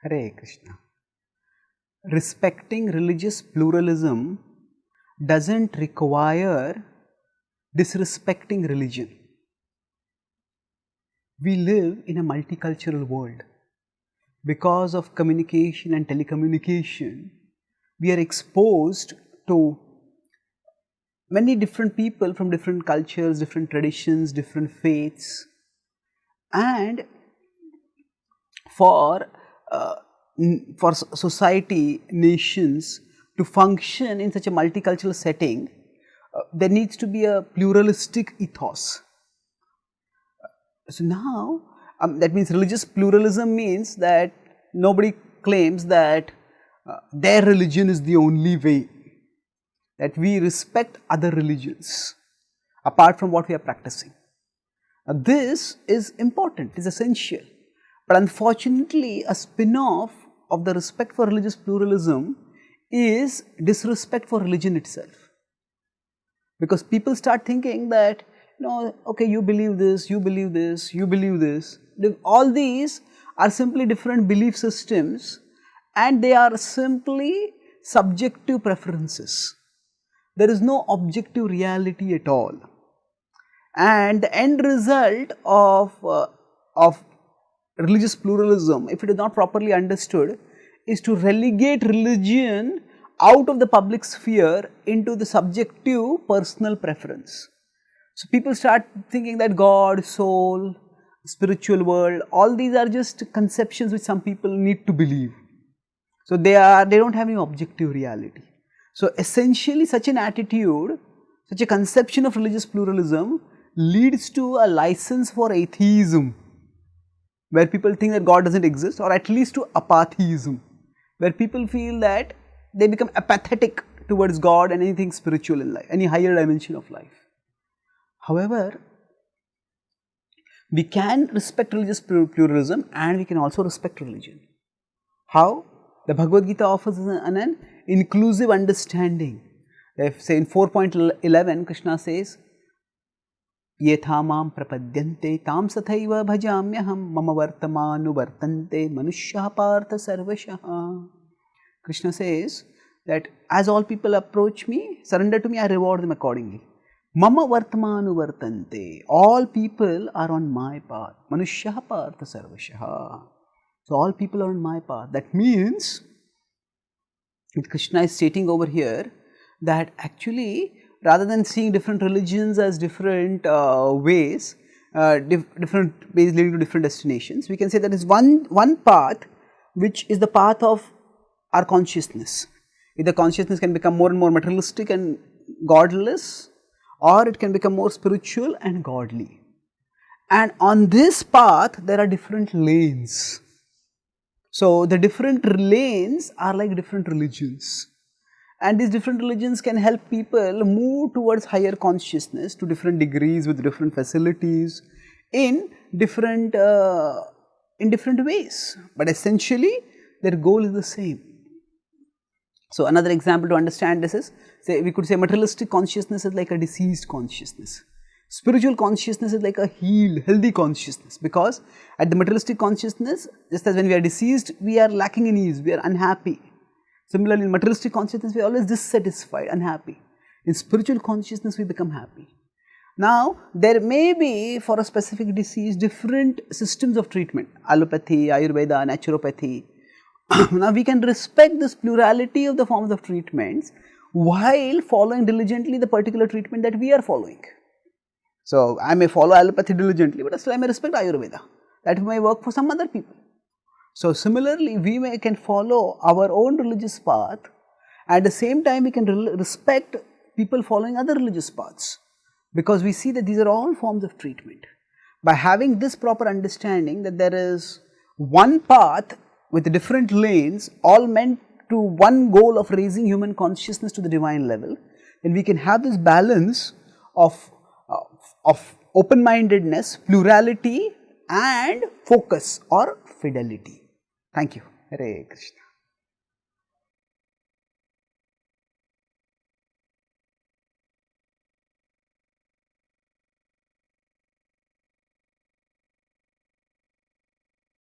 Hare Krishna. Respecting religious pluralism doesn't require disrespecting religion. We live in a multicultural world. Because of communication and telecommunication, we are exposed to many different people from different cultures, different traditions, different faiths, and for society, nations to function in such a multicultural setting, there needs to be a pluralistic ethos. So now, that means religious pluralism means that nobody claims that their religion is the only way, that we respect other religions apart from what we are practicing. Now, this is important, it is essential, but unfortunately a spin-off of the respect for religious pluralism is disrespect for religion itself. Because people start thinking that, okay, you believe this, you believe this, you believe this. All these are simply different belief systems and they are simply subjective preferences. There is no objective reality at all. And the end result of religious pluralism, if it is not properly understood, is to relegate religion out of the public sphere into the subjective personal preference. So people start thinking that God, soul, spiritual world, all these are just conceptions which some people need to believe. So they don't have any objective reality. So essentially such an attitude, such a conception of religious pluralism leads to a license for atheism, where people think that God doesn't exist, or at least to apatheism, where people feel that they become apathetic towards God and anything spiritual in life, any higher dimension of life. However, we can respect religious pluralism and we can also respect religion. How? The Bhagavad Gita offers an inclusive understanding. If say in 4.11 Krishna says, Yetha mam prapadyante tam sathaiva bhajamyaham mama vartamanu vartante manushya partha sarvashaha. Krishna says that as all people approach me, surrender to me, I reward them accordingly. Mama vartamanu vartante, all people are on my path. Manushya partha sarvashaha. So all people are on my path. That means, Krishna is stating over here that actually rather than seeing different religions as different ways, different ways leading to different destinations, we can say that is one path which is the path of our consciousness. Either consciousness can become more and more materialistic and godless, or it can become more spiritual and godly. And on this path there are different lanes. So the different lanes are like different religions, and these different religions can help people move towards higher consciousness to different degrees with different facilities in different ways, but essentially their goal is the same. So another example to understand this is, say we could say materialistic consciousness is like a diseased consciousness. Spiritual consciousness is like a healed, healthy consciousness, because at the materialistic consciousness, just as when we are diseased, we are lacking in ease, we are unhappy. Similarly, in materialistic consciousness, we are always dissatisfied, unhappy. In spiritual consciousness, we become happy. Now, there may be for a specific disease different systems of treatment, allopathy, Ayurveda, naturopathy. Now, we can respect this plurality of the forms of treatments while following diligently the particular treatment that we are following. So, I may follow allopathy diligently, but still I may respect Ayurveda. That may work for some other people. So, similarly, we can follow our own religious path, at the same time we can respect people following other religious paths, because we see that these are all forms of treatment. By having this proper understanding that there is one path with different lanes, all meant to one goal of raising human consciousness to the divine level, then we can have this balance of open-mindedness, plurality and focus or fidelity. Thank you. Hare Krishna.